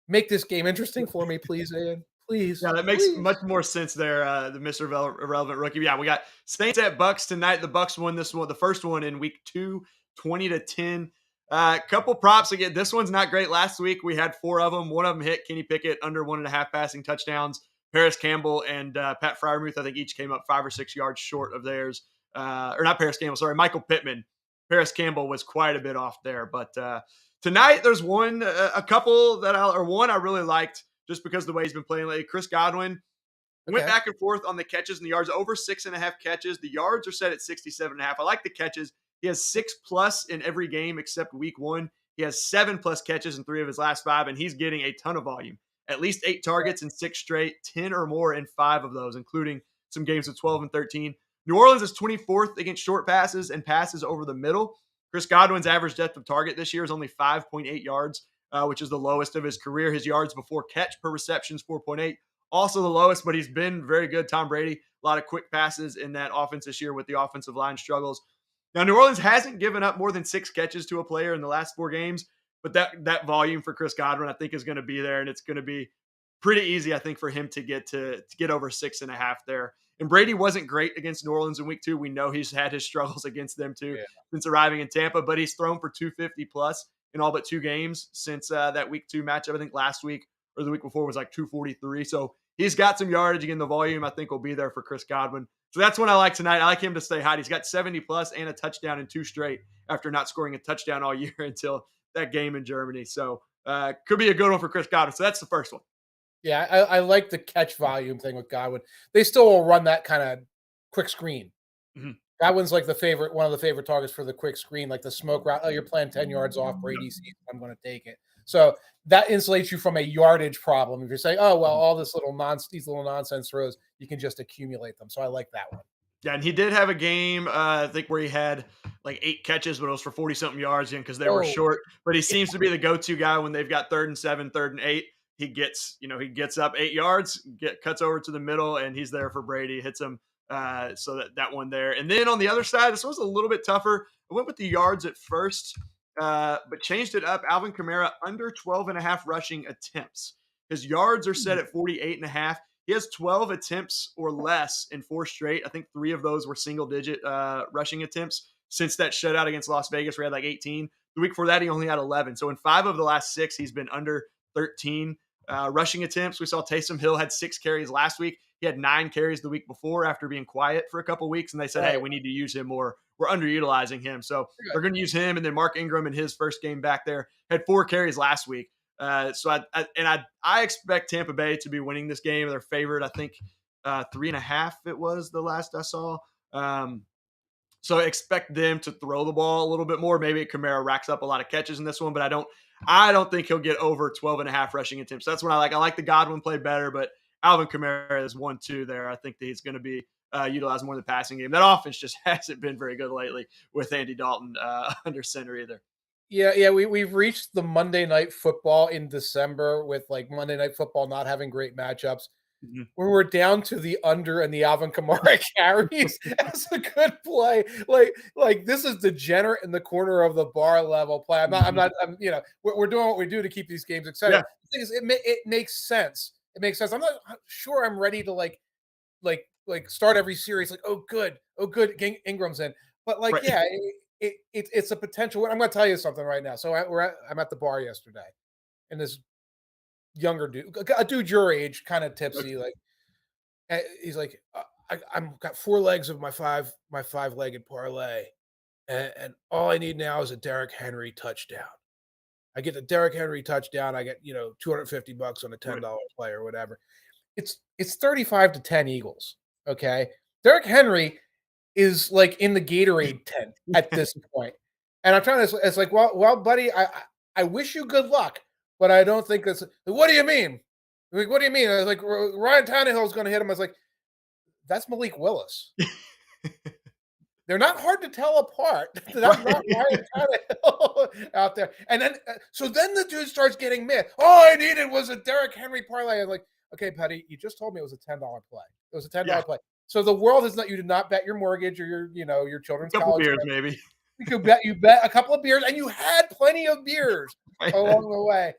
Make this game interesting for me, please, Ian. Please. Yeah, that makes much more sense there. The Mr. Irrelevant rookie. Yeah, we got Saints at Bucks tonight. The Bucks won this one, the first one in week 2, 20-10. Couple props again. This one's not great. Last week we had 4 of them. One of them hit. Kenny Pickett under 1.5 passing touchdowns. Paris Campbell and Pat Freiermuth, I think, each came up 5 or 6 yards short of theirs. Or not Paris Campbell, sorry, Michael Pittman. Paris Campbell was quite a bit off there. But tonight there's one I really liked just because of the way he's been playing lately. Chris Godwin went back and forth on the catches and the yards, over 6.5 catches. The yards are set at 67.5. I like the catches. He has 6+ in every game except week 1. He has 7+ catches in 3 of his last 5, and he's getting a ton of volume. At least 8 targets in 6 straight, 10 or more in 5 of those, including some games with 12 and 13. New Orleans is 24th against short passes and passes over the middle. Chris Godwin's average depth of target this year is only 5.8 yards, which is the lowest of his career. His yards before catch per reception is 4.8. Also the lowest, but he's been very good. Tom Brady, a lot of quick passes in that offense this year with the offensive line struggles. Now, New Orleans hasn't given up more than 6 catches to a player in the last 4 games, but that volume for Chris Godwin, I think, is going to be there, and it's going to be pretty easy, I think, for him to get over 6.5 there. And Brady wasn't great against New Orleans in week 2. We know he's had his struggles against them too since arriving in Tampa, but he's thrown for 250 plus in all but 2 games since that week 2 matchup. I think last week or the week before was like 243. So he's got some yardage. Again, the volume I think will be there for Chris Godwin. So that's what I like tonight. I like him to stay hot. He's got 70 plus and a touchdown in 2 straight after not scoring a touchdown all year until that game in Germany. So could be a good one for Chris Godwin. So that's the first one. Yeah, I like the catch volume thing with Godwin. They still will run that kind of quick screen. Mm-hmm. Godwin's like one of the favorite targets for the quick screen, like the smoke route. Oh, you're playing 10 yards off Brady season. I'm going to take it. So that insulates you from a yardage problem. If you're saying, oh, well, all these little nonsense throws, you can just accumulate them. So I like that one. Yeah, and he did have a game, I think, where he had like 8 catches, but it was for 40-something yards because they were short. But he seems to be the go-to guy when they've got 3rd and 7, 3rd and 8. He gets up 8 yards, cuts over to the middle, and he's there for Brady, hits him. So that one there. And then on the other side, this was a little bit tougher. I went with the yards at first, but changed it up. Alvin Kamara under 12.5 rushing attempts. His yards are set at 48.5. He has 12 attempts or less in 4 straight. I think 3 of those were single-digit rushing attempts since that shutout against Las Vegas where he had like 18. The week before that, he only had 11. So in 5 of the last 6, he's been under 13 rushing attempts. We saw Taysom Hill had 6 carries last week. He had 9 carries the week before after being quiet for a couple of weeks, and they said, hey, we need to use him more. We're underutilizing him. So they're going to use him. And then Mark Ingram in his first game back there had 4 carries last week. So I expect Tampa Bay to be winning this game. They're favored, I think 3.5 it was the last I saw. So expect them to throw the ball a little bit more. Maybe Kamara racks up a lot of catches in this one, but I don't think he'll get over 12.5 rushing attempts. That's what I like. I like the Godwin play better, but Alvin Kamara is 1-2 there. I think that he's going to be utilized more in the passing game. That offense just hasn't been very good lately with Andy Dalton under center either. Yeah. We've reached the Monday Night Football in December with like Monday Night Football not having great matchups. Mm-hmm. When we're down to the under and the Alvin Kamara carries, that's a good play. Like this is degenerate in the corner of the bar level play. I'm we're doing what we do to keep these games exciting. Yeah. The thing is, it makes sense. It makes sense. I'm not sure I'm ready to like start every series like, oh good, Ingram's in. But like, right. Yeah, it's a potential. I'm going to tell you something right now. So I'm at the bar yesterday, and this younger dude, a dude your age, kind of tipsy, like he's like, I'm got 4 legs of my 5-legged parlay, and all I need now is a Derrick Henry touchdown. I get the Derrick Henry touchdown, I get $250 on a $10 play or whatever. It's 35-10 Eagles. Okay, Derrick Henry is like in the Gatorade tent at this point, and I'm trying to. It's like, well, buddy, I wish you good luck. But I don't think that's. What do you mean? Like, what do you mean? I was like, Ryan Tannehill is going to hit him. I was like, that's Malik Willis. They're not hard to tell apart. That's not Ryan Tannehill out there. And then, so then the dude starts getting mad. All I needed was a Derrick Henry parlay. I'm like, okay, Petty, you just told me it was a $10 play. It was a $10 play. So the world is not. You did not bet your mortgage or your children's college. Beers, maybe. You bet a couple of beers, and you had plenty of beers along the way.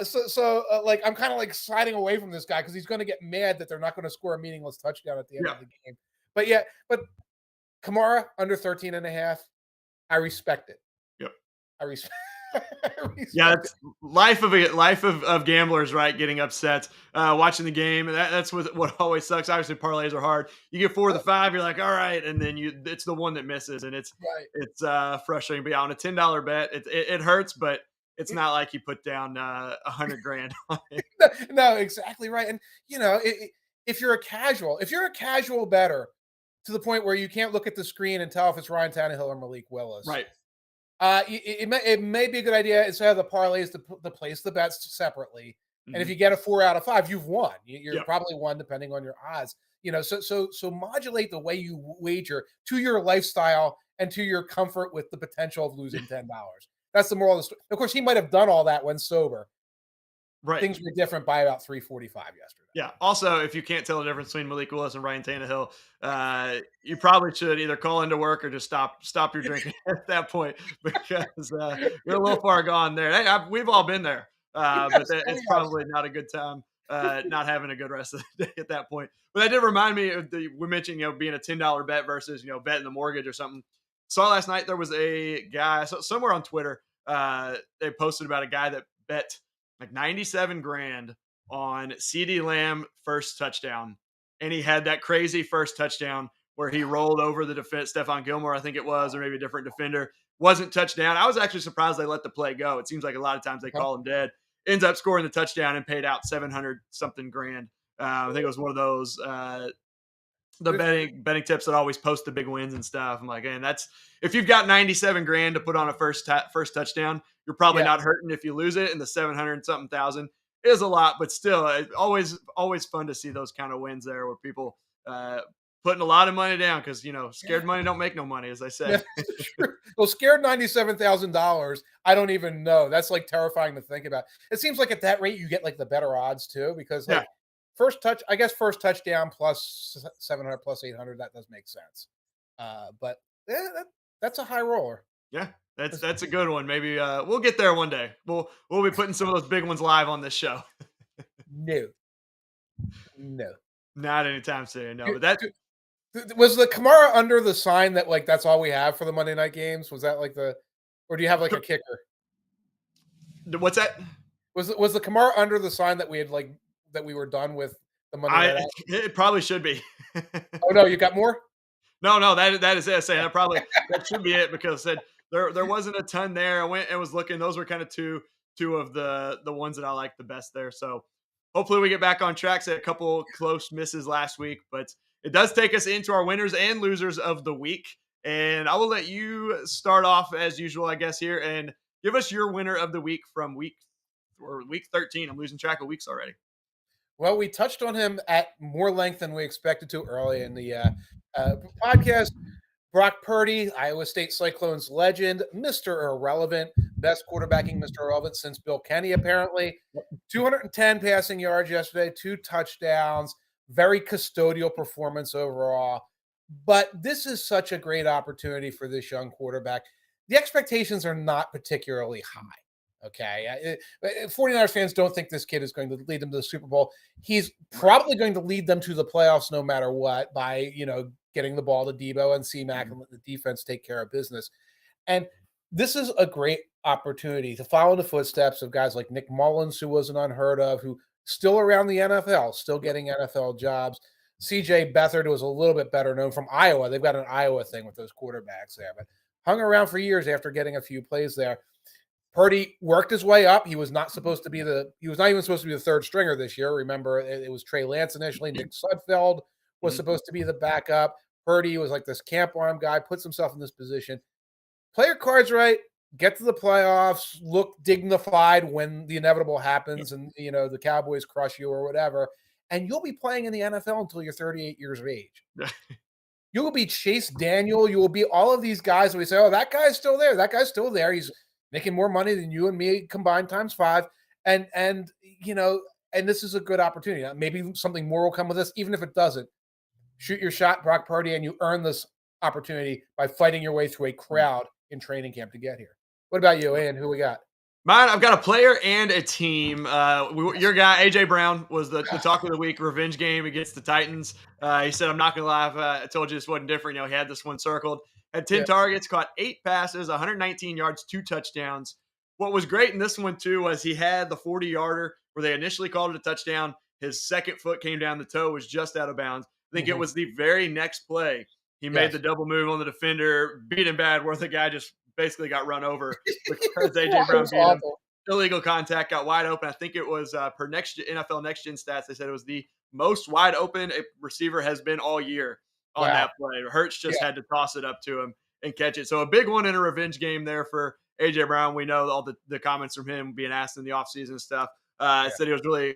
So I'm kind of like sliding away from this guy because he's going to get mad that they're not going to score a meaningless touchdown at the end of the game. But Kamara under 13.5, I respect it. Yep. I respect. It's life of gamblers, right? Getting upset, watching the game. That's what always sucks. Obviously, parlays are hard. You get 4 of the 5, you're like, all right, and then it's the one that misses, and it's frustrating. But on a $10 bet, it hurts, but it's not like you put down $100,000 on it. No, exactly right. And if you're a casual bettor to the point where you can't look at the screen and tell if it's Ryan Tannehill or Malik Willis, right? It may be a good idea instead of the parlays to place the bets separately. Mm-hmm. And if you get a 4 out of 5, you've won. You're probably won depending on your odds. So modulate the way you wager to your lifestyle and to your comfort with the potential of losing $10. That's the moral of the story. Of course, he might have done all that when sober. Right. Things were different by about 3:45 yesterday. Yeah. Also, if you can't tell the difference between Malik Willis and Ryan Tannehill, you probably should either call into work or just stop your drinking at that point because you're a little far gone there. Hey, we've all been there, but it's probably not a good time not having a good rest of the day at that point. But that did remind me of we mentioned, being a $10 bet versus, betting the mortgage or something. Saw last night there was a guy somewhere on Twitter. They posted about a guy that bet like 97 grand on CD Lamb first touchdown. And he had that crazy first touchdown where he rolled over the defense, Stephon Gilmore, I think it was, or maybe a different defender. Wasn't touchdown. I was actually surprised they let the play go. It seems like a lot of times they call him dead. Ends up scoring the touchdown and paid out 700 something grand. I think it was one of those the betting tips that always post the big wins and stuff. I'm like, and that's if you've got 97 grand to put on a first touchdown, you're probably not hurting if you lose it. And the 700 something thousand is a lot, but still, always fun to see those kind of wins there where people putting a lot of money down because scared money don't make no money, as I said. Yeah, well, scared $97,000. I don't even know. That's like terrifying to think about. It seems like at that rate you get like the better odds too, because like first touchdown plus 700 plus 800, that does make sense. But that's a high roller. Yeah, that's a good one. Maybe we'll get there one day. We'll be putting some of those big ones live on this show. No, not anytime soon. No, but that. Was the Kamara under the sign that like that's all we have for the Monday night games? Was that like or do you have like a kicker? What's that? Was the Kamara under the sign that we had that we were done with the Monday night? It probably should be. Oh no, you got more? No, that is it. That should be it because there wasn't a ton there. I went and was looking. Those were kind of two of the ones that I liked the best there. So hopefully we get back on track. Had a couple close misses last week, but it does take us into our winners and losers of the week. And I will let you start off as usual, I guess, here and give us your winner of the week from week 13. I'm losing track of weeks already. Well, we touched on him at more length than we expected to early in the podcast. Brock Purdy, Iowa State Cyclones legend, Mr. Irrelevant, best quarterbacking Mr. Irrelevant since Bill Kenny, apparently. 210 passing yards yesterday, 2 touchdowns. Very custodial performance overall. But this is such a great opportunity for this young quarterback. The expectations are not particularly high, okay? 49ers fans don't think this kid is going to lead them to the Super Bowl. He's probably going to lead them to the playoffs no matter what by, getting the ball to Debo and C-Mac and let the defense take care of business. And this is a great opportunity to follow in the footsteps of guys like Nick Mullins, who wasn't unheard of, who still around the NFL, still getting NFL jobs. CJ Beathard was a little bit better known from Iowa. They've got an Iowa thing with those quarterbacks there, but hung around for years after getting a few plays there. Purdy worked his way up. He was not even supposed to be the third stringer this year. Remember, it was Trey Lance initially. Nick Sudfeld was supposed to be the backup. Purdy was like this camp arm guy, puts himself in this position. Play your cards right, get to the playoffs, look dignified when the inevitable happens and, the Cowboys crush you or whatever, and you'll be playing in the NFL until you're 38 years of age. You will be Chase Daniel. You will be all of these guys. We say, oh, that guy's still there. That guy's still there. He's making more money than you and me combined times 5. And this is a good opportunity. Maybe something more will come with this, even if it doesn't. Shoot your shot, Brock Purdy, and you earn this opportunity by fighting your way through a crowd in training camp to get here. What about you, Ian? Who we got? Mine, I've got a player and a team. Your guy, A.J. Brown, was the talk of the week, revenge game against the Titans. He said, I'm not going to lie, I told you this wasn't different. He had this one circled. Had 10 targets, caught 8 passes, 119 yards, 2 touchdowns. What was great in this one, too, was he had the 40-yarder where they initially called it a touchdown. His second foot came down the toe, was just out of bounds. I think it was the very next play. He made the double move on the defender, beat him bad, where the guy just basically got run over because A.J. Brown beat him. Illegal contact, got wide open. I think it was per NFL Next Gen stats. They said it was the most wide open a receiver has been all year on that play. Hurts just had to toss it up to him and catch it. So a big one in a revenge game there for A.J. Brown. We know all the comments from him being asked in the offseason and stuff. Said he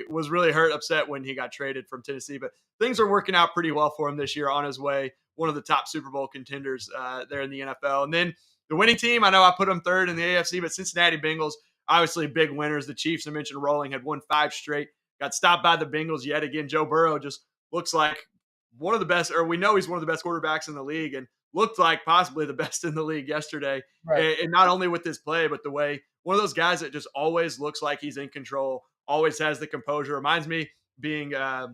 was really hurt, upset when he got traded from Tennessee. But things are working out pretty well for him this year on his way. One of the top Super Bowl contenders there in the NFL. And then the winning team, I know I put them third in the AFC, but Cincinnati Bengals, obviously big winners. The Chiefs, I mentioned rolling, had won 5 straight. Got stopped by the Bengals yet again. Joe Burrow just looks like one of the best, or we know he's one of the best quarterbacks in the league and looked like possibly the best in the league yesterday. Right. And not only with his play, but the way, one of those guys that just always looks like he's in control, always has the composure. Reminds me being I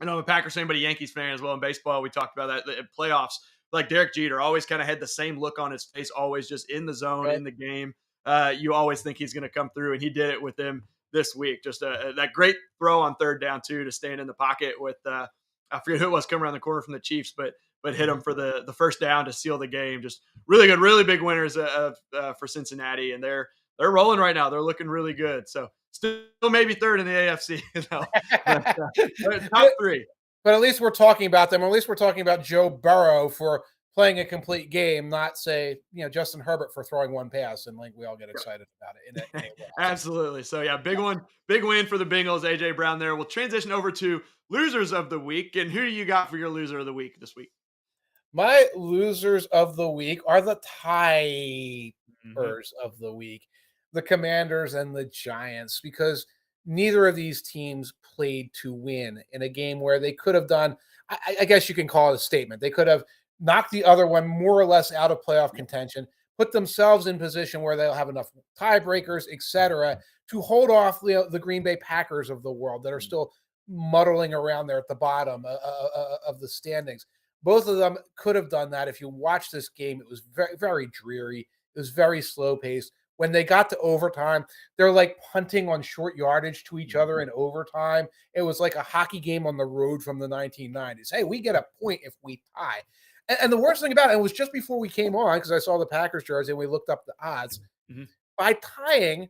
know I'm a Packers fan, but a Yankees fan as well in baseball. We talked about that in playoffs. Like Derek Jeter always kind of had the same look on his face, always just in the zone, Right. in the game. You always think he's going to come through, and he did it with them this week. Just that great throw on third down too to stand in the pocket with I forget who it was coming around the corner from the Chiefs, but hit him for the first down to seal the game. Just really good, really big winners for Cincinnati, and they're rolling right now. They're looking really good. So still maybe third in the AFC, but top three. But at least we're talking about them. At least we're talking about Joe Burrow for playing a complete game, not say, Justin Herbert for throwing one pass, and like we all get excited about it. Absolutely. So yeah, big win for the Bengals. AJ Brown there. We'll transition over to losers of the week. And who do you got for your loser of the week this week? My losers of the week are the tiebreakers of the week, the Commanders and the Giants, because neither of these teams played to win in a game where they could have done, I guess you can call it a statement. They could have knocked the other one more or less out of playoff contention, put themselves in position where they'll have enough tiebreakers, etc., to hold off the Green Bay Packers of the world that are still muddling around there at the bottom of the standings. Both of them could have done that. If you watch this game, it was very, very dreary. It was very slow paced. When they got to overtime, they're like punting on short yardage to each other in overtime. It was like a hockey game on the road from the 1990s. Hey, we get a point if we tie. And the worst thing about it was just before we came on, because I saw the Packers jersey and we looked up the odds. By tying,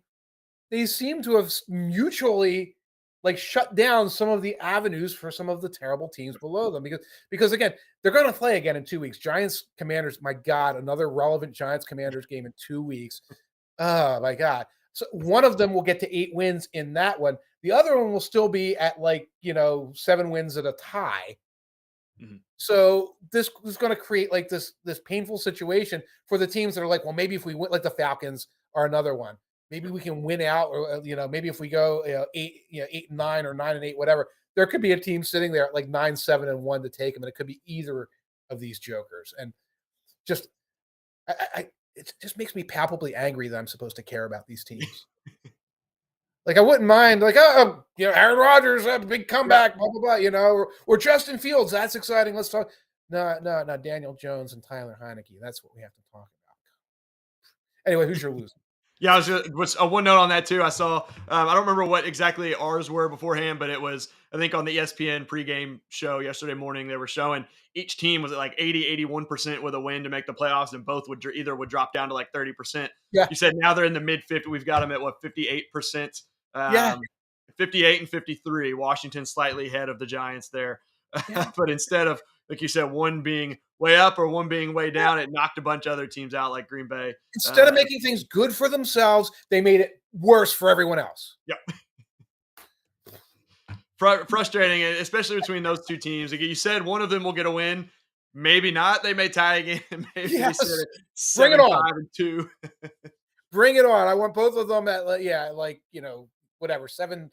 they seem to have mutually like shut down some of the avenues for some of the terrible teams below them, because again, they're going to play again in 2 weeks. Giants Commanders, my God, another relevant Giants Commanders game in 2 weeks. Oh my God. So one of them will get to 8 wins in that one. The other one will still be at 7 wins at a tie. So this is going to create like this painful situation for the teams that are like, well, maybe if we win, like the Falcons are another one. Maybe we can win out, or maybe if we go 8-9 or 9-8, whatever, there could be a team sitting there at like 9-7-1 to take them, and it could be either of these jokers. And just, it just makes me palpably angry that I'm supposed to care about these teams. Like I wouldn't mind, like Aaron Rodgers, a big comeback, blah blah blah, or Justin Fields, that's exciting. Let's talk. No, Daniel Jones and Tyler Heineke. That's what we have to talk about. Anyway, who's your loser? Yeah, was a one note on that too. I saw, I don't remember what exactly ours were beforehand, but it was, I think on the ESPN pregame show yesterday morning, they were showing each team was at like 80-81% with a win to make the playoffs, and both would drop down to like 30%. Yeah. You said now they're in the mid 50. We've got them at what, 58%? Yeah. 58 and 53. Washington slightly ahead of the Giants there. Yeah. But instead of, like you said, one being way up or one being way down, it knocked a bunch of other teams out like Green Bay. Instead of making things good for themselves, they made it worse for everyone else. Yep. Frustrating, especially between those two teams. Like you said, one of them will get a win. Maybe not. They may tie again. Maybe yes. Bring it on. 7-5-2. Bring it on. I want both of them at whatever, 7-7-3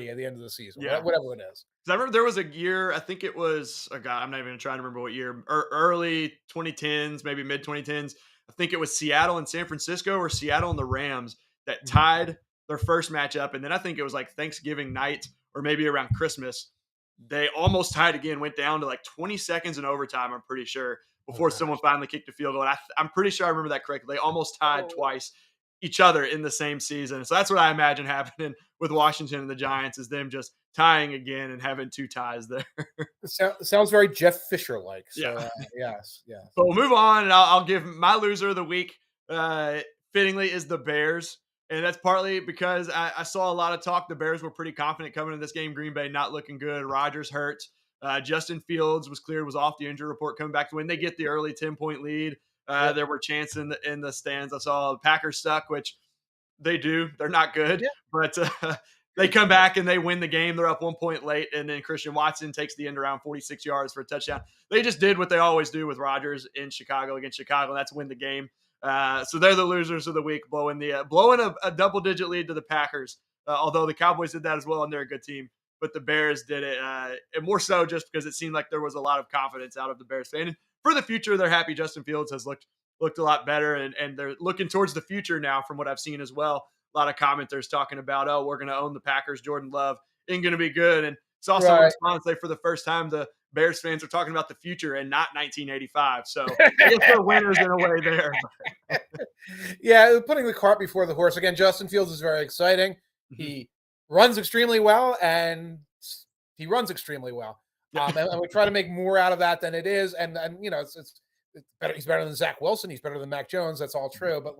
at the end of the season. Yeah. Whatever it is. I remember there was a year, I think it was, I'm not even trying to remember what year, early 2010s, maybe mid 2010s. I think it was Seattle and San Francisco, or Seattle and the Rams, that tied their first matchup. And then I think it was like Thanksgiving night or maybe around Christmas. They almost tied again, went down to like 20 seconds in overtime, I'm pretty sure, before someone finally kicked a field goal. And I'm pretty sure I remember that correctly. They almost tied twice each other in the same season. So that's what I imagine happening with Washington and the Giants, is them just tying again and having 2 ties there. It sounds very Jeff Fisher-like. So, yeah. Yes. But we'll move on, and I'll give my loser of the week, fittingly, is the Bears. And that's partly because I saw a lot of talk. The Bears were pretty confident coming into this game. Green Bay not looking good. Rodgers hurt. Justin Fields was off the injury report, coming back to win. They get the early 10-point lead. There were chants in the stands. I saw the Packers stuck, which they do. They're not good, but they come back and they win the game. They're up 1 point late, and then Christian Watson takes the end around 46 yards for a touchdown. They just did what they always do with Rodgers in Chicago against Chicago, and that's win the game. So they're the losers of the week, blowing a double-digit lead to the Packers, although the Cowboys did that as well, and they're a good team. But the Bears did it, and more so just because it seemed like there was a lot of confidence out of the Bears fan. And for the future, they're happy. Justin Fields has looked a lot better, and they're looking towards the future now from what I've seen as well. A lot of commenters talking about, we're going to own the Packers. Jordan Love isn't going to be good. And saw someone respond say for the first time the Bears fans are talking about the future and not 1985. So I guess they're winners in a way there. Yeah, putting the cart before the horse. Again, Justin Fields is very exciting. He runs extremely well, and he runs extremely well. And we try to make more out of that than it is. And it's better. He's better than Zach Wilson. He's better than Mac Jones. That's all true. But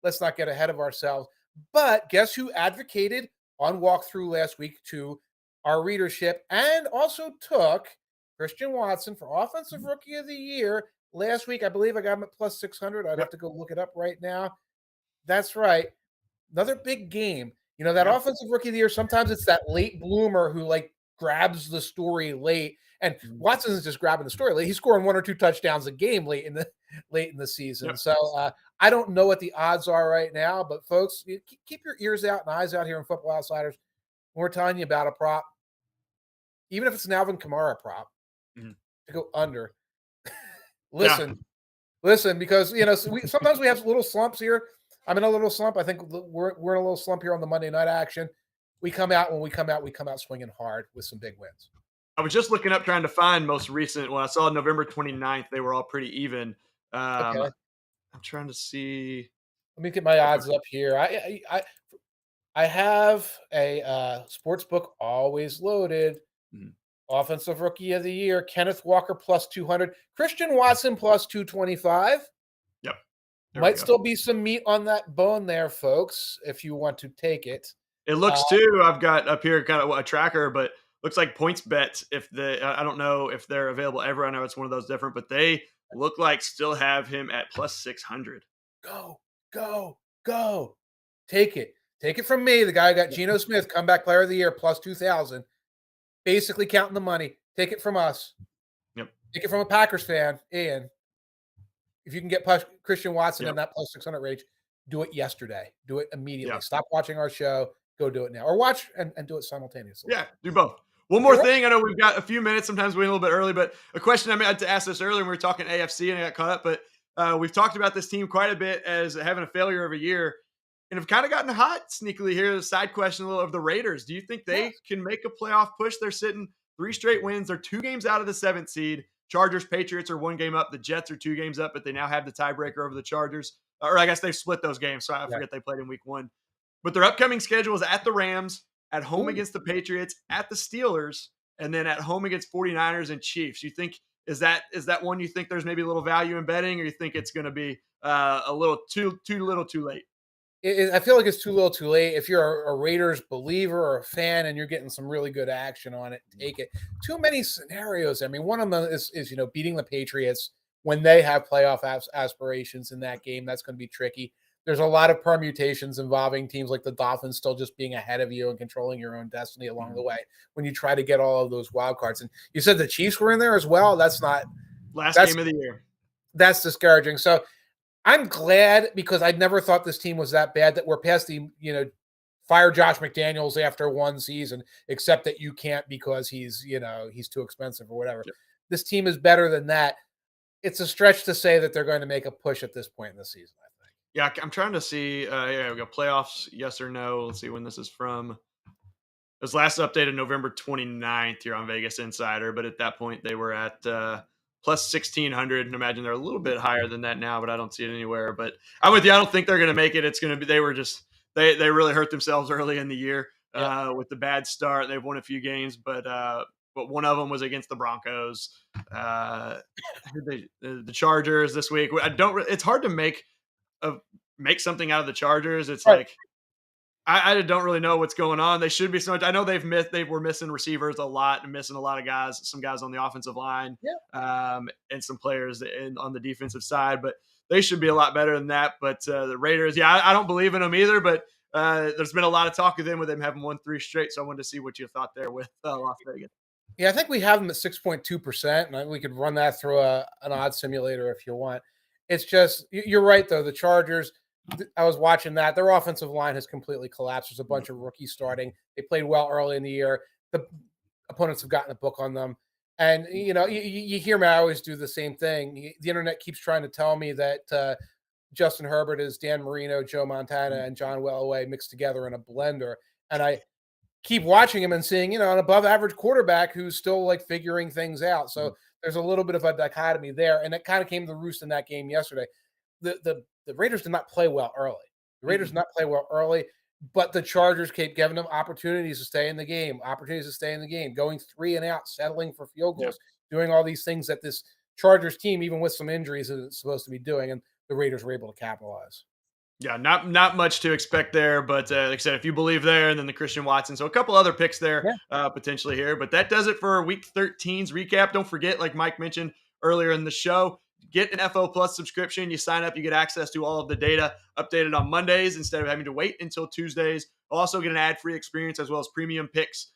let's not get ahead of ourselves. But guess who advocated on walkthrough last week to our readership and also took Christian Watson for Offensive Rookie of the Year last week? I believe I got him at plus 600. I'd have to go look it up right now. That's right. Another big game. That Offensive Rookie of the Year, sometimes it's that late bloomer who grabs the story late. And Watson is just grabbing the story late. He's scoring 1 or 2 touchdowns a game late in the season. So I don't know what the odds are right now, but folks, keep your ears out and eyes out here in Football Outsiders. We're telling you about a prop, even if it's an Alvin Kamara prop, to go under. Listen, because sometimes we have little slumps here. I'm in a little slump. I think we're in a little slump here on the Monday night action. We come out swinging hard with some big wins. I was just looking up trying to find most recent. When I saw November 29th, they were all pretty even. Okay. I'm trying to see. Let me get my odds up here. I have a sports book always loaded. Offensive Rookie of the Year, Kenneth Walker plus 200, Christian Watson plus 225. Yep. Might still be some meat on that bone there, folks, if you want to take it. It looks too, I've got up here kind of a tracker, but looks like points bets. I don't know if they're available ever. I know it's one of those different, but they look like still have him at plus 600. Go. Take it from me. The guy got Geno Smith, comeback player of the year, plus 2,000. Basically counting the money. Take it from us. Yep. Take it from a Packers fan. Ian, if you can get Christian Watson in that plus 600 range, do it yesterday. Do it immediately. Yep. Stop watching our show. Go do it now. Or watch and do it simultaneously. Yeah, do both. One more thing. I know we've got a few minutes. Sometimes we're a little bit early, but a question I meant to ask this earlier when we were talking AFC and I got caught up, but we've talked about this team quite a bit as having a failure of a year and have kind of gotten hot sneakily here. The side question a little of the Raiders. Do you think they can make a playoff push? They're sitting 3 straight wins. They're 2 games out of the 7th seed. Chargers, Patriots are 1 game up. The Jets are 2 games up, but they now have the tiebreaker over the Chargers. Or I guess they've split those games, so I forget they played in week 1. But their upcoming schedule is at the Rams, at home against the Patriots, at the Steelers, and then at home against 49ers and Chiefs. You think is that one you think there's maybe a little value in betting, or you think it's going to be a little too late? I feel like it's too little too late. If you're a Raiders believer or a fan and you're getting some really good action on it, take it. Too many scenarios. I mean, one of them is beating the Patriots when they have playoff aspirations in that game. That's going to be tricky. There's a lot of permutations involving teams like the Dolphins still just being ahead of you and controlling your own destiny along the way when you try to get all of those wild cards. And you said the Chiefs were in there as well. That's not last game of the year. That's discouraging. So I'm glad, because I never thought this team was that bad, that we're past the, fire Josh McDaniels after 1 season, except that you can't because he's too expensive or whatever. Yep. This team is better than that. It's a stretch to say that they're going to make a push at this point in the season, I think. Yeah, I'm trying to see. We got playoffs, yes or no. Let's see when this is from. It was last updated November 29th here on Vegas Insider, but at that point they were at plus 1,600. And imagine they're a little bit higher than that now, but I don't see it anywhere. But I'm with you. I don't think they're going to make it. It's going to be. They were just they really hurt themselves early in the year with the bad start. They've won a few games, but one of them was against the Broncos. The Chargers this week. It's hard to make something out of the Chargers. It's right. I don't really know what's going on. They should be so much. I know they were missing receivers a lot and missing a lot of guys, some guys on the offensive line, and some players on the defensive side, but they should be a lot better than that. But the Raiders, I don't believe in them either, but there's been a lot of talk of them with them having won 3 straight. So I wanted to see what you thought there with Las Vegas. Yeah, I think we have them at 6.2%, and we could run that through an odds simulator if you want. It's just, you're right, though. The Chargers, I was watching that. Their offensive line has completely collapsed. There's a bunch of rookies starting. They played well early in the year. The opponents have gotten a book on them. And, you hear me, I always do the same thing. The internet keeps trying to tell me that Justin Herbert is Dan Marino, Joe Montana, and John Wellaway mixed together in a blender. And I keep watching him and seeing, an above average quarterback who's still like figuring things out. So there's a little bit of a dichotomy there. And it kind of came to roost in that game yesterday. The Raiders did not play well early. The Raiders did not play well early, but the Chargers kept giving them opportunities to stay in the game, going 3 and out, settling for field goals, doing all these things that this Chargers team, even with some injuries, is supposed to be doing. And the Raiders were able to capitalize. Yeah, not much to expect there, but like I said, if you believe there, and then the Christian Watson, so a couple other picks there potentially here, but that does it for Week 13's recap. Don't forget, like Mike mentioned earlier in the show, get an FO Plus subscription. You sign up, you get access to all of the data updated on Mondays instead of having to wait until Tuesdays. Also get an ad-free experience as well as premium picks,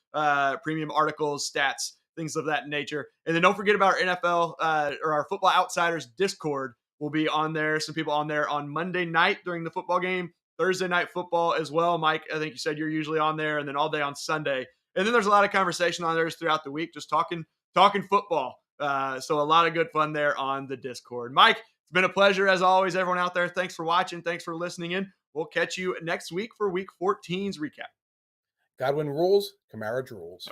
premium articles, stats, things of that nature. And then don't forget about our NFL or our Football Outsiders Discord. Will be on there. Some people on there on Monday night during the football game, Thursday night football as well. Mike, I think you said you're usually on there, and then all day on Sunday. And then there's a lot of conversation on there throughout the week, just talking football. So a lot of good fun there on the Discord. Mike, it's been a pleasure as always. Everyone out there, thanks for watching. Thanks for listening in. We'll catch you next week for Week 14's recap. Godwin rules, Kamara drools.